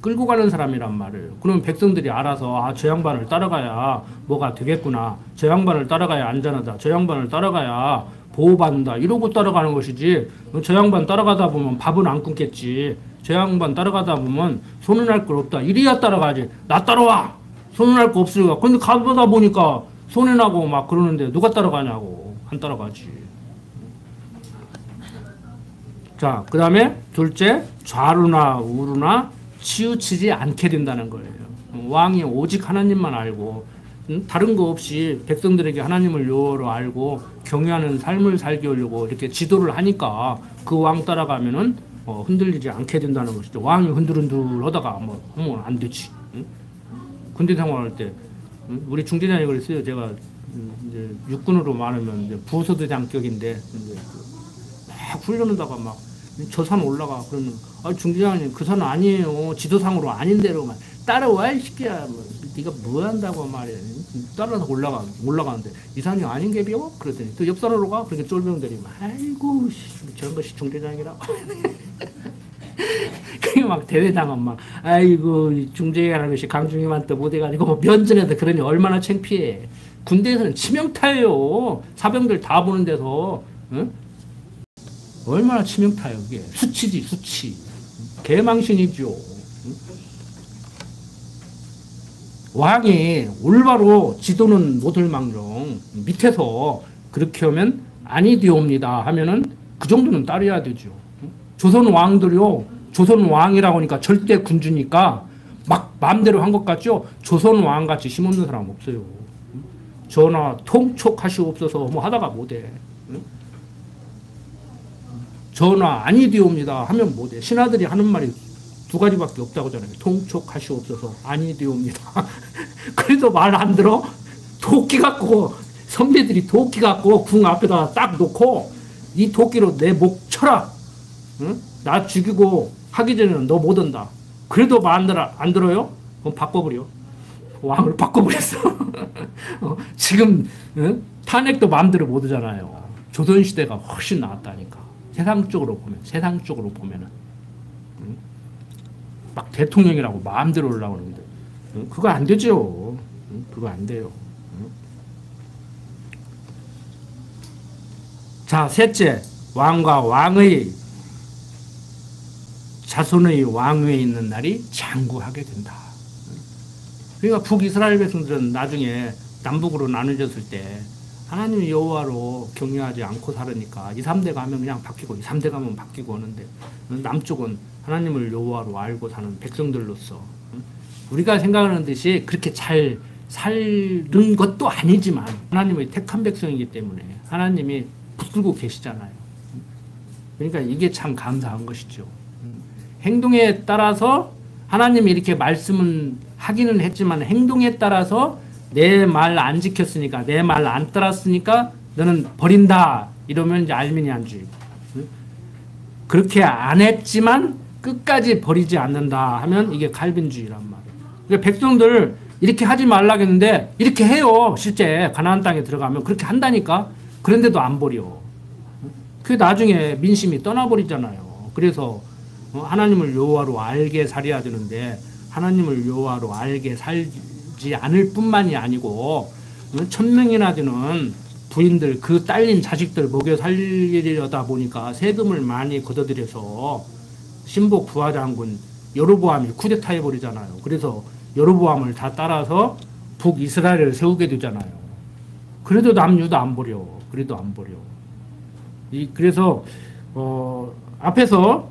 끌고 가는 사람이란 말이에요. 그러면 백성들이 알아서 저 양반을 따라가야 뭐가 되겠구나. 저 양반을 따라가야 안전하다. 저 양반을 따라가야 보호받는다. 이러고 따라가는 것이지. 저 양반 따라가다 보면 밥은 안 끊겠지. 저 양반 따라가다 보면 손은 할 거 없다. 이래야 따라가지. 나 따라와. 손은 할 거 없으니까. 근데 가보다 보니까 손해나고 막 그러는데 누가 따라가냐고. 안 따라가지. 자, 그 다음에 둘째, 좌루나 우루나 치우치지 않게 된다는 거예요. 왕이 오직 하나님만 알고 다른 거 없이 백성들에게 하나님을 여호와로 알고 경외하는 삶을 살게 하려고 이렇게 지도를 하니까 그 왕 따라가면은 흔들리지 않게 된다는 것이죠. 왕이 흔들흔들 하다가 뭐 하면 안 되지. 응? 군대 생활할 때 우리 중대장이 그랬어요. 제가 이제 육군으로 많으면 이제 부서대장격인데 이제 막 훈련하다가 막 저 산 올라가 그러면 중대장님 그 산은 아니에요. 지도상으로 아닌데로만 따라와 이 새끼야. 뭐, 네가 뭐 한다고 말이야. 따라서 올라가는데 이 산이 아닌 게 비워? 그랬더니 또 옆산으로 가? 그렇게 쫄병들이 아이고 저런 것이 중대장이라고. 그게 막 대대장은 막 아이고 중대장이라는 것이 강중이만 또 못해가지고 면전에서 그러니 얼마나 창피해. 군대에서는 치명타예요. 사병들 다 보는 데서. 응? 얼마나 치명타예요 그게. 수치지 수치. 개망신이죠. 왕이 올바로 지도는 못을망정 밑에서 그렇게 하면 아니되옵니다 하면은 그 정도는 따라야 되죠. 조선 왕들이요. 조선 왕이라고 하니까 절대 군주니까 막 마음대로 한 것 같죠. 조선 왕같이 힘없는 사람 없어요. 전하 통촉하시옵소서 뭐 하다가 못해. 전하 아니되옵니다 하면 못해. 신하들이 하는 말이 두 가지밖에 없다고 하잖아요. 통촉하시옵소서 아니되옵니다. 그래도 말 안 들어? 도끼 갖고 선배들이 도끼 갖고 궁 앞에다 딱 놓고 이 도끼로 내 목 쳐라. 응? 나 죽이고 하기 전에는 너 못 온다. 그래도 말 안 들어요? 그럼 바꿔버려. 왕을 바꿔버렸어. 지금 응? 탄핵도 마음대로 못 하잖아요. 조선시대가 훨씬 나았다니까. 세상적으로 보면은. 막 대통령이라고 마음대로 올라오는데 그거 안 되죠. 그거 안 돼요. 자, 셋째, 왕과 왕의 자손의 왕위에 있는 날이 장구하게 된다. 그러니까 북이스라엘 백성들은 나중에 남북으로 나눠졌을 때 하나님 여호와로 경외하지 않고 살으니까 2, 3대 가면 그냥 바뀌고 2, 3대 가면 바뀌고 하는데 남쪽은 하나님을 여호와로 알고 사는 백성들로서 우리가 생각하는 듯이 그렇게 잘 사는 것도 아니지만 하나님의 택한 백성이기 때문에 하나님이 붙들고 계시잖아요. 그러니까 이게 참 감사한 것이죠. 행동에 따라서 하나님이 이렇게 말씀은 하기는 했지만 행동에 따라서 내 말 안 지켰으니까 내 말 안 따랐으니까 너는 버린다 이러면 이제 알미니안주의. 그렇게 안 했지만 끝까지 버리지 않는다 하면 이게 칼빈주의란 말이에요. 그러니까 백성들 이렇게 하지 말라겠는데 이렇게 해요. 실제 가나안 땅에 들어가면 그렇게 한다니까. 그런데도 안 버려. 그게 나중에 민심이 떠나버리잖아요. 그래서 하나님을 여호와로 알게 살아야 되는데 하나님을 여호와로 알게 살지 않을 뿐만이 아니고 1000명이나 되는 부인들 그 딸린 자식들 먹여 살리려다 보니까 세금을 많이 걷어들여서 신복 부하장군 여로보암이 쿠데타 해버리잖아요. 그래서 여로보암을 다 따라서 북이스라엘을 세우게 되잖아요. 그래도 남유다 안 버려. 그래서 앞에서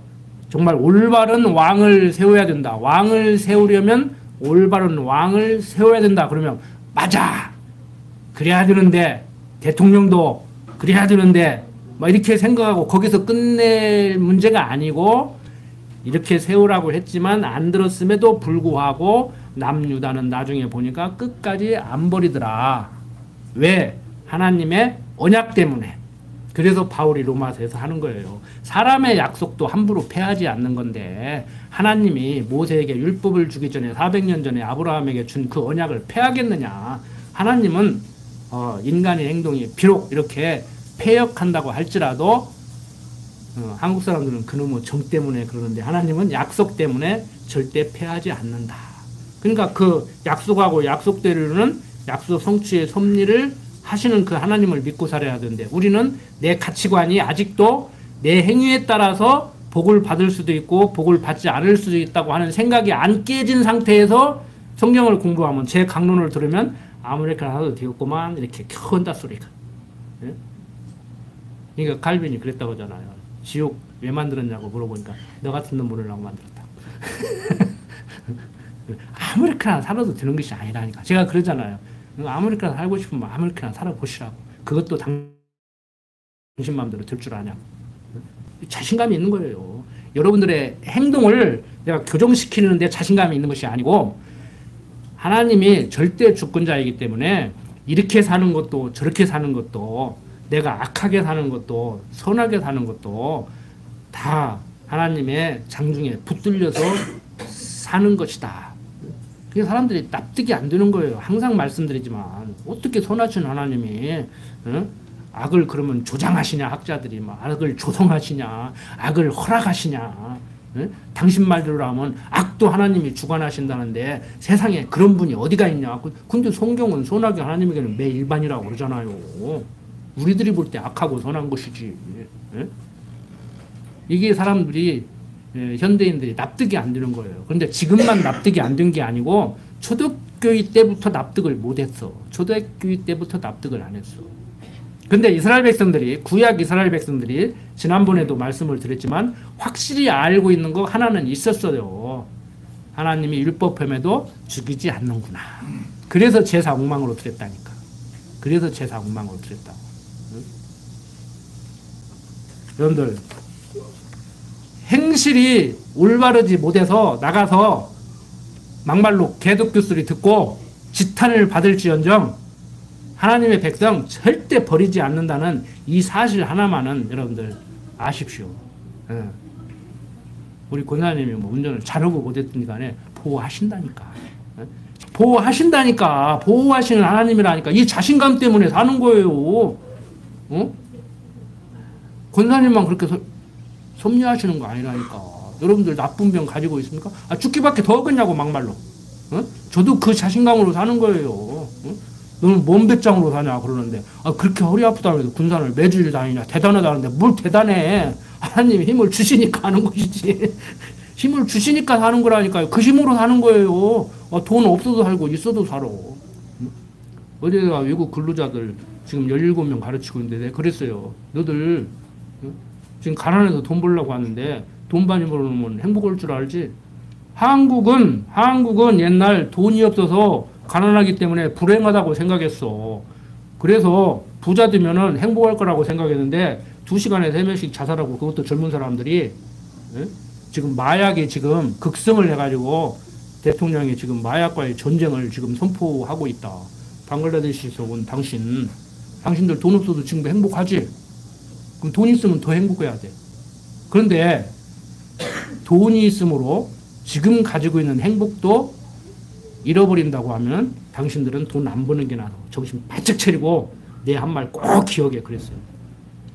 정말 올바른 왕을 세워야 된다. 왕을 세우려면 올바른 왕을 세워야 된다. 그러면 맞아. 그래야 되는데 대통령도 그래야 되는데 막 이렇게 생각하고 거기서 끝낼 문제가 아니고 이렇게 세우라고 했지만 안 들었음에도 불구하고 남유다는 나중에 보니까 끝까지 안 버리더라. 왜? 하나님의 언약 때문에. 그래서 바울이 로마서에서 하는 거예요. 사람의 약속도 함부로 패하지 않는 건데 하나님이 모세에게 율법을 주기 전에 400년 전에 아브라함에게 준 그 언약을 패하겠느냐. 하나님은 인간의 행동이 비록 이렇게 패역한다고 할지라도 한국 사람들은 그놈의 정 때문에 그러는데 하나님은 약속 때문에 절대 패하지 않는다. 그러니까 그 약속하고 약속대로는 약속 성취의 섭리를 하시는 그 하나님을 믿고 살아야 되는데 우리는 내 가치관이 아직도 내 행위에 따라서 복을 받을 수도 있고 복을 받지 않을 수도 있다고 하는 생각이 안 깨진 상태에서 성경을 공부하면 제 강론을 들으면 아메리카노 사도 되겠구만 이렇게 큰다 소리가. 예? 그러니까 칼빈이 그랬다고 하잖아요. 지옥 왜 만들었냐고 물어보니까 너 같은 놈 모르려고 만들었다. 아메리카노 살아도 되는 것이 아니라니까. 제가 그러잖아요. 아메리카노 살고 싶으면 아메리카노 살아보시라고. 그것도 당신 마음대로 될 줄 아냐고. 자신감이 있는 거예요. 여러분들의 행동을 내가 교정시키는데 자신감이 있는 것이 아니고 하나님이 절대 주권자이기 때문에 이렇게 사는 것도 저렇게 사는 것도 내가 악하게 사는 것도 선하게 사는 것도 다 하나님의 장중에 붙들려서 사는 것이다. 그게 사람들이 납득이 안 되는 거예요. 항상 말씀드리지만 어떻게 선하신 하나님이 악을 그러면 조장하시냐, 학자들이 막 악을 조성하시냐, 악을 허락하시냐. 당신 말대로 하면 악도 하나님이 주관하신다는데 세상에 그런 분이 어디가 있냐. 근데 성경은 선하게 하나님에게는 매일반이라고 그러잖아요. 우리들이 볼 때 악하고 선한 것이지. 이게 사람들이 현대인들이 납득이 안 되는 거예요. 그런데 지금만 납득이 안 된 게 아니고 초대교회 때부터 납득을 못했어. 초대교회 때부터 납득을 안 했어. 근데 이스라엘 백성들이, 구약 이스라엘 백성들이 지난번에도 말씀을 드렸지만 확실히 알고 있는 거 하나는 있었어요. 하나님이 율법함에도 죽이지 않는구나. 그래서 제사 엉망으로 드렸다니까. 그래서 제사 엉망으로 드렸다고. 응? 여러분들 행실이 올바르지 못해서 나가서 막말로 개독교 소리 듣고 지탄을 받을지언정 하나님의 백성 절대 버리지 않는다는 이 사실 하나만은 여러분들 아십시오. 예. 우리 권사님이 뭐 운전을 잘하고 못했든 간에 보호하신다니까. 예? 보호하신다니까. 보호하시는 하나님이라니까. 이 자신감 때문에 사는 거예요. 어? 권사님만 그렇게 섭리하시는 거 아니라니까. 여러분들 나쁜 병 가지고 있습니까? 아, 죽기밖에 더 어겠냐고 막말로. 어? 저도 그 자신감으로 사는 거예요. 어? 너는 뭔 배짱으로 사냐 그러는데 아 그렇게 허리 아프다고 해서 군산을 매주일 다니냐 대단하다는데 뭘 대단해. 하나님이 힘을 주시니까 하는 것이지. 힘을 주시니까 사는 거라니까요. 그 힘으로 사는 거예요. 돈 없어도 살고 있어도 살아. 어제가 외국 근로자들 지금 17명 가르치고 있는데 내가 그랬어요. 너들 지금 가난해서 돈 벌려고 하는데 돈 많이 벌으면 행복할 줄 알지? 한국은 옛날 돈이 없어서 가난하기 때문에 불행하다고 생각했어. 그래서 부자 되면은 행복할 거라고 생각했는데 2시간에 3명씩 자살하고 그것도 젊은 사람들이 지금 마약이 지금 극성을 해가지고 대통령이 지금 마약과의 전쟁을 지금 선포하고 있다. 방글라데시에서 온 당신들 돈 없어도 지금 행복하지? 그럼 돈 있으면 더 행복해야 돼. 그런데 돈이 있으므로 지금 가지고 있는 행복도 잃어버린다고 하면 당신들은 돈 안 버는 게 나아. 정신 바짝 차리고 내 한 말 꼭 기억해. 그랬어요.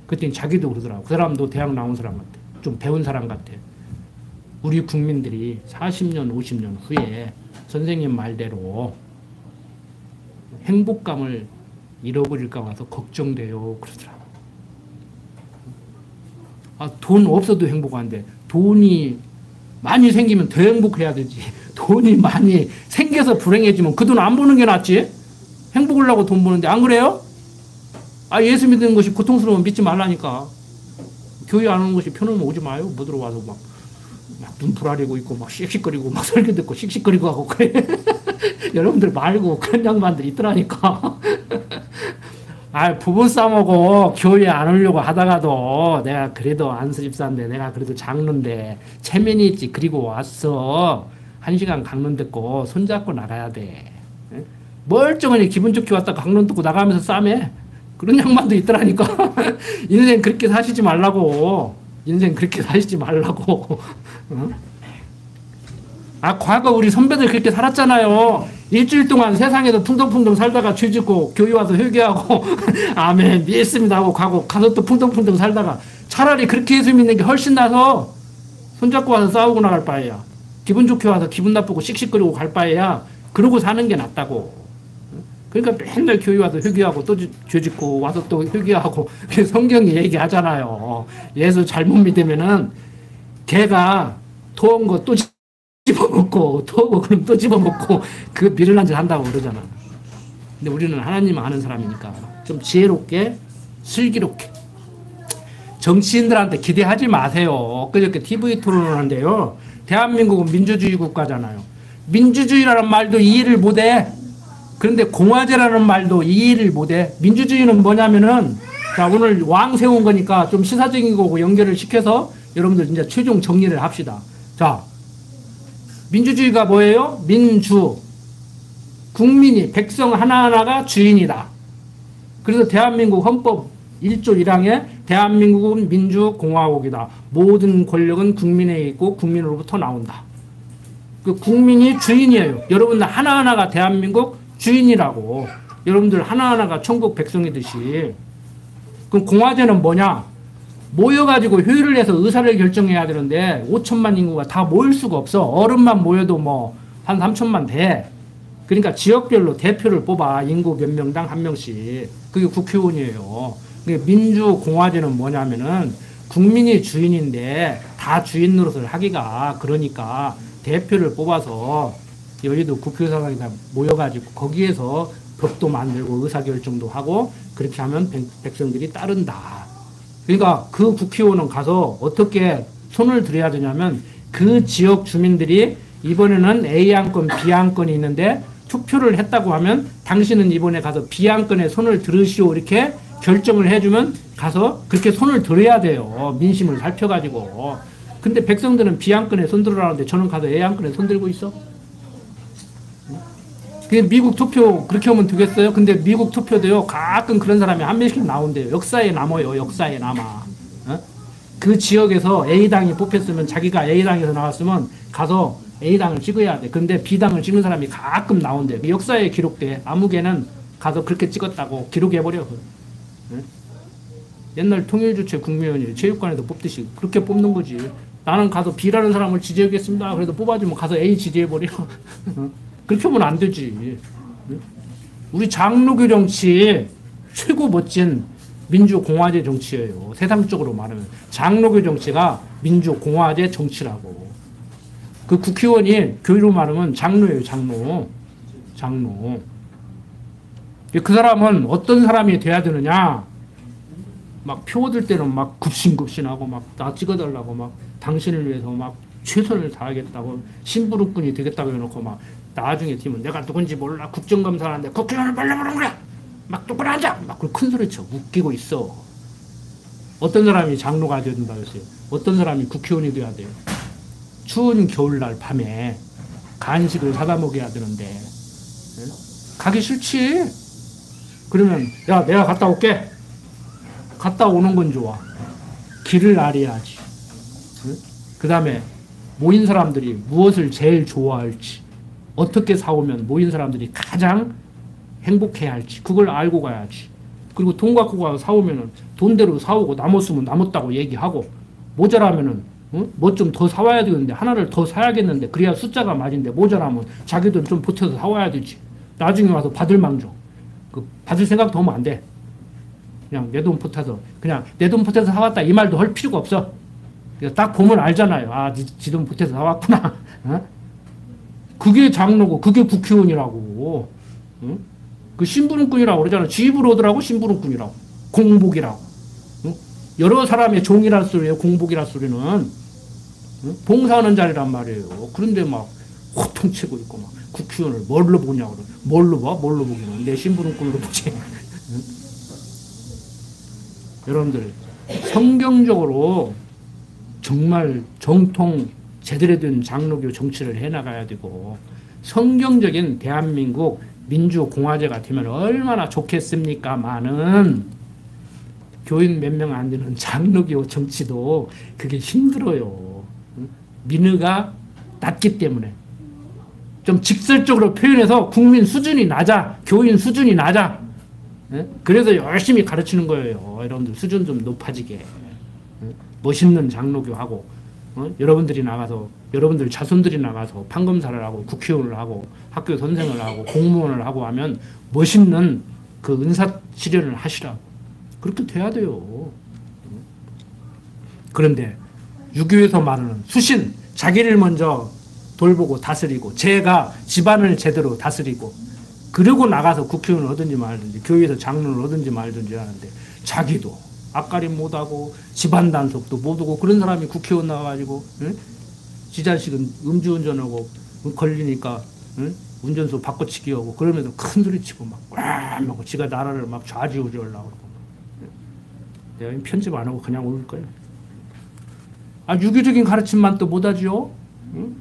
그랬더니 자기도 그러더라고. 그 사람도 대학 나온 사람 같아. 좀 배운 사람 같아. 우리 국민들이 40년, 50년 후에 선생님 말대로 행복감을 잃어버릴까 봐서 걱정돼요. 그러더라고. 돈 없어도 행복한데 돈이 많이 생기면 더 행복해야 되지. 돈이 많이 생겨서 불행해지면 그 돈 안 버는 게 낫지. 행복을 하고 돈 버는데 안 그래요? 예수 믿는 것이 고통스러우면 믿지 말라니까. 교회 안 오는 것이 편하면 오지 마요. 못 들어와서 막 눈 부라리고 있고 막 씩씩거리고 막 설교 듣고 씩씩거리고 하고 그래. 여러분들 말고 그런 양반들 있더라니까. 부부싸움하고 교회 안 오려고 하다가도 내가 그래도 안수집사인데 내가 그래도 장로인데 체면이 있지. 그리고 왔어. 1시간 강론 듣고 손잡고 나가야 돼. 멀쩡하니 기분 좋게 왔다 강론 듣고 나가면서 싸매. 그런 양반도 있더라니까. 인생 그렇게 사시지 말라고. 인생 그렇게 사시지 말라고. 과거 우리 선배들 그렇게 살았잖아요. 일주일 동안 세상에서 풍덩풍덩 살다가 죄 짓고 교회 와서 회개하고 아멘 믿습니다 하고 가서 또 풍덩풍덩 살다가 차라리 그렇게 예수 믿는 게 훨씬 나서 손잡고 와서 싸우고 나갈 바에야. 기분 좋게 와서 기분 나쁘고 씩씩거리고 갈 바에야 그러고 사는 게 낫다고. 그러니까 맨날 교회 와서 회개하고 또 죄 짓고 와서 또 회개하고 성경이 얘기하잖아요. 예수 잘못 믿으면은 개가 토한 거 또 집어먹고 토하고 그럼 또 집어먹고 그 미련한 짓 한다고 그러잖아. 근데 우리는 하나님 아는 사람이니까 좀 지혜롭게 슬기롭게. 정치인들한테 기대하지 마세요. 그저께 TV 토론을 하는데요. 대한민국은 민주주의 국가잖아요. 민주주의라는 말도 이해를 못해. 그런데 공화제라는 말도 이해를 못해. 민주주의는 뭐냐면은, 자, 오늘 왕 세운 거니까 좀 시사적인 거고 연결을 시켜서 여러분들 이제 최종 정리를 합시다. 자, 민주주의가 뭐예요? 민주. 국민이, 백성 하나하나가 주인이다. 그래서 대한민국 헌법 1조 1항에 대한민국은 민주공화국이다. 모든 권력은 국민에 있고 국민으로부터 나온다. 그 국민이 주인이에요. 여러분들 하나하나가 대한민국 주인이라고. 여러분들 하나하나가 천국 백성이듯이. 그럼 공화제는 뭐냐? 모여가지고 효율을 내서 의사를 결정해야 되는데 5천만 인구가 다 모일 수가 없어. 어른만 모여도 뭐 한 3천만 돼. 그러니까 지역별로 대표를 뽑아. 인구 몇 명당 한 명씩. 그게 국회의원이에요. 민주공화제는 뭐냐면은 국민이 주인인데 다 주인 노릇을 하기가 그러니까 대표를 뽑아서 여의도 국회의사당에다 모여가지고 거기에서 법도 만들고 의사결정도 하고 그렇게 하면 백성들이 따른다. 그러니까 그 국회의원은 가서 어떻게 손을 들여야 되냐면 그 지역 주민들이 이번에는 A안건, B안건이 있는데 투표를 했다고 하면 당신은 이번에 가서 B안건에 손을 들으시오 이렇게 결정을 해주면 가서 그렇게 손을 들어야 돼요. 민심을 살펴가지고. 근데 백성들은 B안건에 손 들으라는데 저는 가서 A안건에 손 들고 있어. 미국 투표 그렇게 하면 되겠어요? 근데 미국 투표도요, 가끔 그런 사람이 한 명씩 나온대요. 역사에 남아요. 역사에 남아. 어? 그 지역에서 A당이 뽑혔으면 자기가 A당에서 나왔으면 가서 A당을 찍어야 돼. 근데 B당을 찍는 사람이 가끔 나온대요. 역사에 기록돼. 아무개는 가서 그렇게 찍었다고 기록해버려. 옛날 통일주체 국무위원이 체육관에서 뽑듯이 그렇게 뽑는 거지. 나는 가서 B라는 사람을 지지하겠습니다. 그래도 뽑아주면 가서 A 지지해버려. 그렇게 하면 안 되지. 우리 장로교 정치 최고 멋진 민주공화제 정치예요. 세상적으로 말하면 장로교 정치가 민주공화제 정치라고. 그 국회의원이 교회로 말하면 장로예요. 장로. 그 사람은 어떤 사람이 돼야 되느냐? 막 표 얻을 때는 막 굽신굽신하고 막 나 찍어달라고 막 당신을 위해서 막 최선을 다하겠다고 심부름꾼이 되겠다고 해놓고 막 나중에 팀은 내가 누군지 몰라 국정감사하는데 국회의원을 빨리 부르는 거야 막 똑바로 앉아 막 큰 소리쳐 웃기고 있어. 어떤 사람이 장로가 돼야 된다고 했어요? 어떤 사람이 국회의원이 돼야 돼요? 추운 겨울날 밤에 간식을 사다 먹여야 되는데 가기 싫지. 그러면 야 내가 갔다 올게. 갔다 오는 건 좋아. 길을 알아야지. 그 다음에 모인 사람들이 무엇을 제일 좋아할지, 어떻게 사오면 모인 사람들이 가장 행복해야 할지 그걸 알고 가야지. 그리고 돈 갖고 가서 사오면은 돈대로 사오고 남았으면 남았다고 얘기하고, 모자라면은 뭐 좀 더 사와야 되는데 하나를 더 사야겠는데 그래야 숫자가 맞은데 모자라면 자기 돈 좀 보태서 사와야 되지. 나중에 와서 받을 망정. 그 받을 생각도 하면 안 돼. 그냥 내 돈 보태서 그냥 내 돈 보태서 사왔다 이 말도 할 필요가 없어. 딱 보면 알잖아요. 아, 지 돈 보태서 사왔구나. 어? 그게 장로고 그게 국회의원이라고. 어? 그 심부름꾼이라고 그러잖아. 지 입으로 오더라고 심부름꾼이라고. 공복이라고. 어? 여러 사람의 종이란 소리예요. 공복이란 소리는. 어? 봉사하는 자리란 말이에요. 그런데 막 호통치고 있고 막 국회의원을 뭘로 보냐고. 뭘로 봐? 뭘로 보기는. 내 심부름꾼으로 보지. 여러분들 성경적으로 정말 정통 제대로 된 장로교 정치를 해나가야 되고 성경적인 대한민국 민주공화제가 되면 얼마나 좋겠습니까마는 교인 몇 명 안 되는 장로교 정치도 그게 힘들어요. 민의가 낮기 때문에. 좀 직설적으로 표현해서 국민 수준이 낮아. 교인 수준이 낮아. 그래서 열심히 가르치는 거예요. 여러분들 수준 좀 높아지게. 멋있는 장로교 하고, 여러분들이 나가서, 여러분들 자손들이 나가서 판검사를 하고, 국회의원을 하고, 학교 선생을 하고, 공무원을 하고 하면 멋있는 그 은사 실현을 하시라. 그렇게 돼야 돼요. 그런데 유교에서 말하는 수신, 자기를 먼저 돌보고 다스리고, 제가 집안을 제대로 다스리고, 그러고 나가서 국회의원을 하든지 말든지 교회에서 장로를 하든지 말든지 하는데 자기도 앞가림 못하고 집안 단속도 못하고 그런 사람이 국회의원 나와가지고 응? 지 자식은 음주운전하고 걸리니까 응? 운전수 바꿔치기 하고 그러면서 큰 소리 치고 막 하고 지가 나라를 막 좌지우지하려고 그러고 내가 편집 안 하고 그냥 올 거예요. 아 유교적인 가르침만 또 못하지요. 응?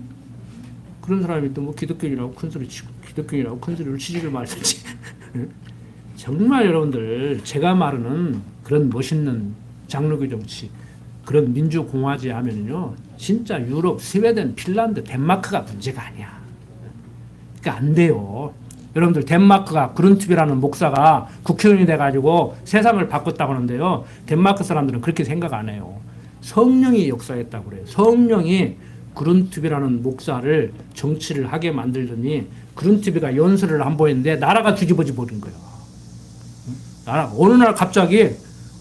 그런 사람이 또 뭐 기독교인이라고 큰 소리 치고 기독교인이라고 큰 소리를 치지를 말든지 정말 여러분들 제가 말하는 그런 멋있는 장로교 정치 그런 민주공화제 하면요 진짜 유럽, 스웨덴, 핀란드, 덴마크가 문제가 아니야. 그러니까 안 돼요. 여러분들 덴마크가 그룬트비라는 목사가 국회의원이 돼가지고 세상을 바꿨다고 하는데요. 덴마크 사람들은 그렇게 생각 안 해요. 성령이 역사했다고 그래요. 성령이 그룬트비라는 목사를 정치를 하게 만들더니 그룬트비가 연설을 한 번 했는데 나라가 뒤집어져 버린 거예요. 나라 어느 날 갑자기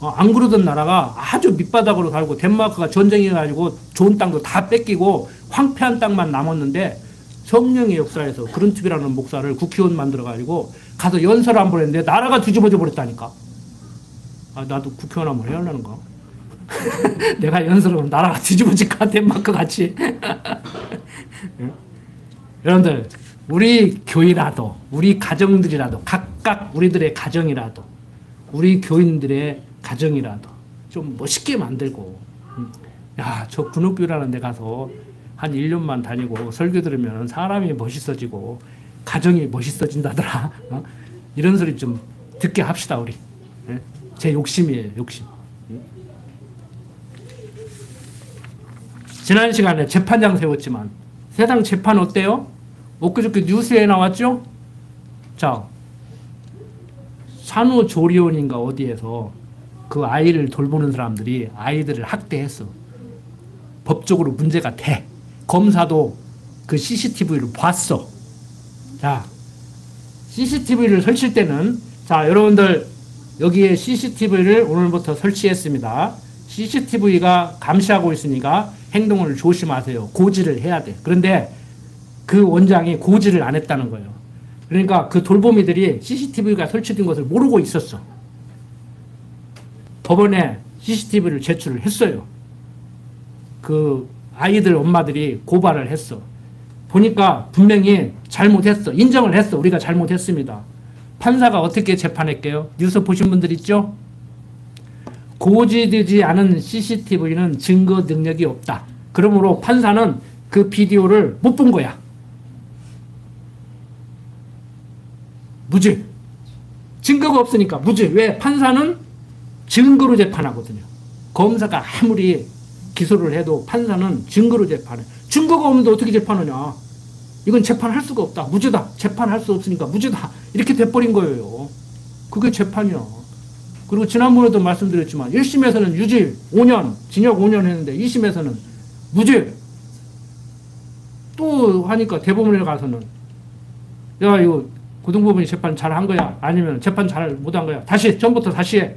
안 그러던 나라가 아주 밑바닥으로 살고 덴마크가 전쟁해가지고 좋은 땅도 다 뺏기고 황폐한 땅만 남았는데 성령의 역사에서 그룬트비라는 목사를 국회의원 만들어가지고 가서 연설을 한 번 했는데 나라가 뒤집어져 버렸다니까. 아, 나도 국회의원 한번 해야 하려는가? 내가 연설하면 나라가 뒤집어질까? 덴마크 같이. 여러분들 우리 교회라도 우리 가정들이라도 각각 우리들의 가정이라도 우리 교인들의 가정이라도 좀 멋있게 만들고 야, 저 군옥교회라는 데 가서 한 1년만 다니고 설교 들으면 사람이 멋있어지고 가정이 멋있어진다더라. 이런 소리 좀 듣게 합시다 우리. 제 욕심이에요. 욕심. 지난 시간에 재판장 세웠지만 세상 재판 어때요? 엊그저께 뉴스에 나왔죠? 자, 산후조리원인가 어디에서 그 아이를 돌보는 사람들이 아이들을 학대했어. 법적으로 문제가 돼. 검사도 그 CCTV를 봤어. 자, CCTV를 설치할 때는 자, 여러분들 여기에 CCTV를 오늘부터 설치했습니다. CCTV가 감시하고 있으니까 행동을 조심하세요. 고지를 해야 돼. 그런데 그 원장이 고지를 안 했다는 거예요. 그러니까 그 돌보미들이 CCTV가 설치된 것을 모르고 있었어. 법원에 CCTV를 제출을 했어요. 그 아이들 엄마들이 고발을 했어. 보니까 분명히 잘못했어. 인정을 했어. 우리가 잘못했습니다. 판사가 어떻게 재판할게요? 뉴스 보신 분들 있죠? 고지되지 않은 CCTV는 증거 능력이 없다. 그러므로 판사는 그 비디오를 못 본 거야. 무죄. 증거가 없으니까 무죄. 왜? 판사는 증거로 재판하거든요. 검사가 아무리 기소를 해도 판사는 증거로 재판해. 증거가 없는데 어떻게 재판하냐. 이건 재판할 수가 없다. 무죄다. 재판할 수 없으니까 무죄다. 이렇게 돼버린 거예요. 그게 재판이야. 그리고 지난번에도 말씀드렸지만 1심에서는 유죄 5년, 징역 5년 했는데 2심에서는 무죄. 또 하니까 대법원에 가서는 야 이거 고등법원이 재판 잘 한 거야? 아니면 재판 잘 못한 거야? 다시 처음부터 다시 해.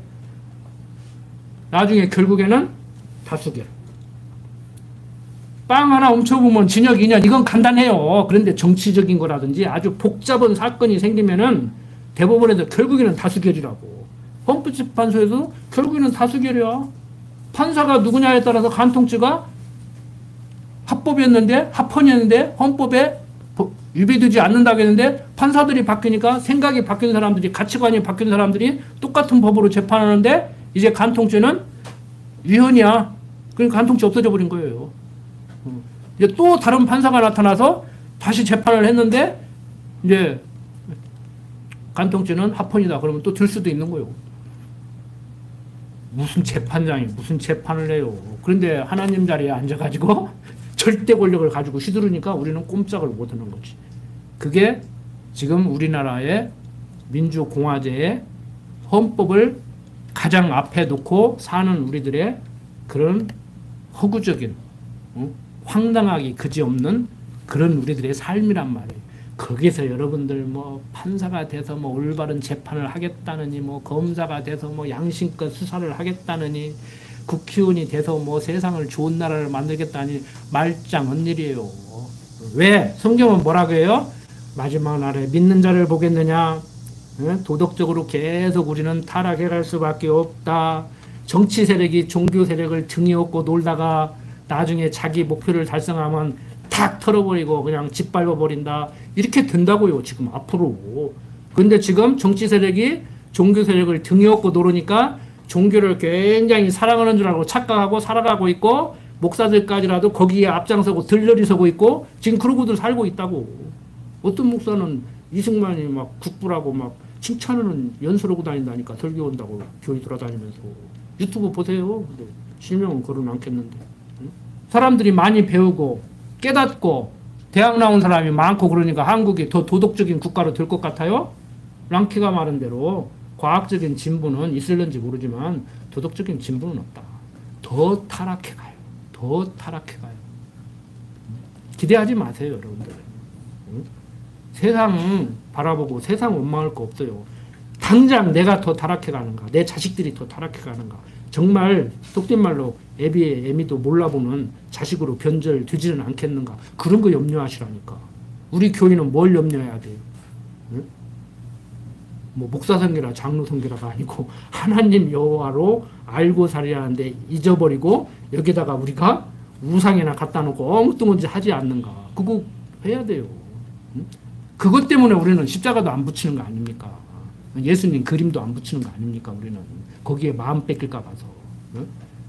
나중에 결국에는 다수결. 빵 하나 훔쳐보면 징역 2년 이건 간단해요. 그런데 정치적인 거라든지 아주 복잡한 사건이 생기면은 대법원에서 결국에는 다수결이라고. 헌법재판소에서 결국에는 다수결이야. 판사가 누구냐에 따라서 간통죄가 합법이었는데 합헌이었는데 헌법에 위배되지 않는다고 했는데 판사들이 바뀌니까 생각이 바뀐 사람들이 가치관이 바뀐 사람들이 똑같은 법으로 재판하는데 이제 간통죄는 위헌이야. 그러니까 간통죄 없어져 버린 거예요. 이제 또 다른 판사가 나타나서 다시 재판을 했는데 이제 간통죄는 합헌이다. 그러면 또 들 수도 있는 거예요. 무슨 재판장이 무슨 재판을 해요. 그런데 하나님 자리에 앉아가지고 절대 권력을 가지고 휘두르니까 우리는 꼼짝을 못하는 거지. 그게 지금 우리나라의 민주공화제의 헌법을 가장 앞에 놓고 사는 우리들의 그런 허구적인 황당하기 그지없는 그런 우리들의 삶이란 말이에요. 거기서 여러분들 뭐 판사가 돼서 뭐 올바른 재판을 하겠다느니 뭐 검사가 돼서 뭐 양심껏 수사를 하겠다느니 국회의원이 돼서 뭐 세상을 좋은 나라를 만들겠다니 말짱한 일이에요. 왜? 성경은 뭐라고 해요? 마지막 날에 믿는 자를 보겠느냐? 도덕적으로 계속 우리는 타락해 갈 수밖에 없다. 정치 세력이 종교 세력을 등에 업고 놀다가 나중에 자기 목표를 달성하면 탁 털어버리고 그냥 짓밟아 버린다. 이렇게 된다고요, 지금 앞으로. 근데 지금 정치 세력이 종교 세력을 등에 업고 노르니까 종교를 굉장히 사랑하는 줄 알고 착각하고 살아가고 있고, 목사들까지라도 거기에 앞장서고 들러리 서고 있고, 지금 그러고들 살고 있다고. 어떤 목사는 이승만이 막 국부라고 막 칭찬하는 연설하고 다닌다니까, 설교 온다고 교회 돌아다니면서. 유튜브 보세요. 근데 실명은 거론 않겠는데. 사람들이 많이 배우고 깨닫고 대학 나온 사람이 많고 그러니까 한국이 더 도덕적인 국가로 될 것 같아요? 랑키가 말한 대로 과학적인 진보는 있을는지 모르지만 도덕적인 진보는 없다. 더 타락해 가요. 더 타락해 가요. 기대하지 마세요, 여러분들. 세상 바라보고 세상 원망할 거 없어요. 당장 내가 더 타락해 가는가, 내 자식들이 더 타락해 가는가, 정말 속된 말로 애비의 애미도 몰라보는 자식으로 변절되지는 않겠는가, 그런 거 염려하시라니까. 우리 교인은 뭘 염려해야 돼요? 응? 뭐 목사 성기라 장로 성기라가 아니고 하나님 여호와로 알고 살아야하는데 잊어버리고 여기다가 우리가 우상이나 갖다 놓고 엉뚱한 짓 하지 않는가, 그거 해야 돼요. 응? 그것 때문에 우리는 십자가도 안 붙이는 거 아닙니까? 예수님 그림도 안 붙이는 거 아닙니까? 우리는 거기에 마음 뺏길까 봐서.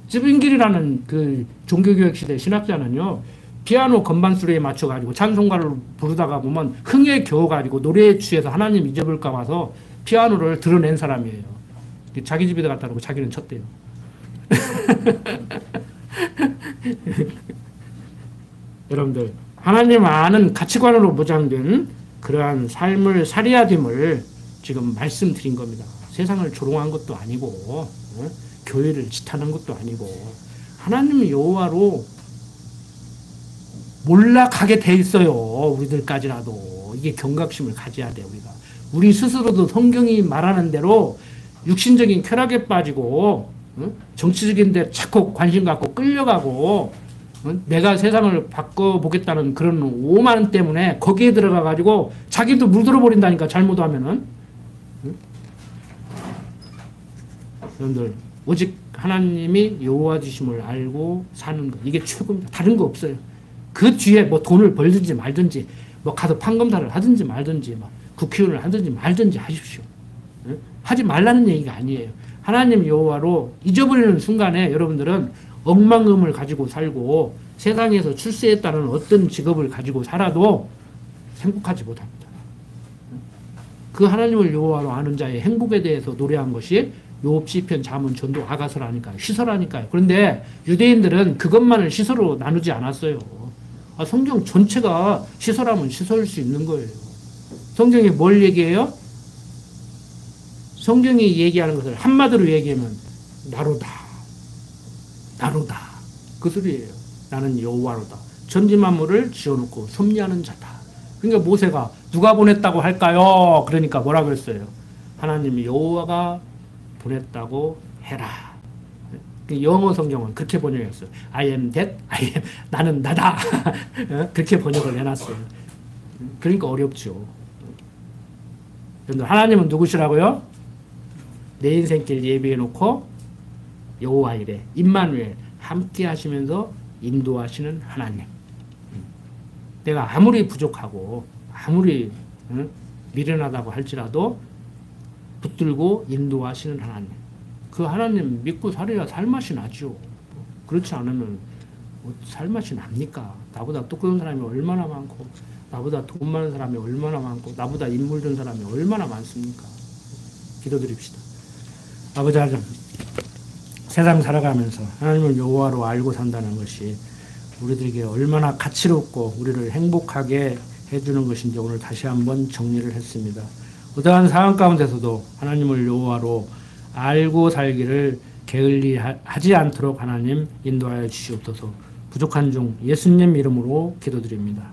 쯔빙길이라는 그 종교교육 시대 신학자는요, 피아노 건반 수레에 맞춰가지고 찬송가를 부르다가 보면 흥에 겨워가지고 노래에 취해서 하나님 잊어버릴까 봐서 피아노를 드러낸 사람이에요. 자기 집에다 갖다 놓고 자기는 쳤대요. 여러분들, 하나님 아는 가치관으로 보장된 그러한 삶을 살아야 됨을 지금 말씀드린 겁니다. 세상을 조롱한 것도 아니고, 교회를 지탄한 것도 아니고, 하나님 여호와로 몰락하게 돼 있어요. 우리들까지라도. 이게 경각심을 가져야 돼요, 우리가. 우리 스스로도 성경이 말하는 대로 육신적인 쾌락에 빠지고, 정치적인 데 자꾸 관심 갖고 끌려가고, 내가 세상을 바꿔보겠다는 그런 오만 때문에 거기에 들어가가지고 자기도 물들어 버린다니까, 잘못하면은. 여러분들, 오직 하나님이 여호와이심을 알고 사는 것, 이게 최고입니다. 다른 거 없어요. 그 뒤에 뭐 돈을 벌든지 말든지, 뭐 가서 판검사를 하든지 말든지, 뭐 국회의원을 하든지 말든지 하십시오. 하지 말라는 얘기가 아니에요. 하나님 여호와로 잊어버리는 순간에 여러분들은 억만금을 가지고 살고 세상에서 출세했다는 어떤 직업을 가지고 살아도 행복하지 못합니다. 그 하나님을 여호와로 아는 자의 행복에 대해서 노래한 것이 욥, 시편, 잠언, 전도, 아가서라니까요. 시서라니까요. 그런데 유대인들은 그것만을 시서로 나누지 않았어요. 성경 전체가 시서라면 시서일 수 있는 거예요. 성경이 뭘 얘기해요? 성경이 얘기하는 것을 한마디로 얘기하면 나로다. 나로다. 그 소리예요. 나는 여호와로다. 전지만물을 지어놓고 섭리하는 자다. 그러니까 모세가 누가 보냈다고 할까요? 그러니까 뭐라 그랬어요? 하나님이 여호와가 보냈다고 해라. 영어 성경은 그렇게 번역했어요. I am that, I am, 나는 나다. 그렇게 번역을 해놨어요. 그러니까 어렵죠. 하나님은 누구시라고요? 내 인생길 예비해놓고 여호와 이래, 임마누엘, 함께 하시면서 인도하시는 하나님. 내가 아무리 부족하고 아무리 미련하다고 할지라도 붙들고 인도하시는 하나님. 그 하나님 믿고 살아야 살맛이 나죠. 그렇지 않으면 살맛이 납니까? 나보다 똑똑한 사람이 얼마나 많고, 나보다 돈 많은 사람이 얼마나 많고, 나보다 인물 된 사람이 얼마나 많습니까? 기도드립시다. 아버지 하나님, 세상 살아가면서 하나님을 여호와로 알고 산다는 것이 우리들에게 얼마나 가치롭고 우리를 행복하게 해주는 것인지 오늘 다시 한번 정리를 했습니다. 어떠한 상황 가운데서도 하나님을 여호와로 알고 살기를 게을리하지 않도록 하나님 인도하여 주시옵소서. 부족한 중 예수님 이름으로 기도드립니다.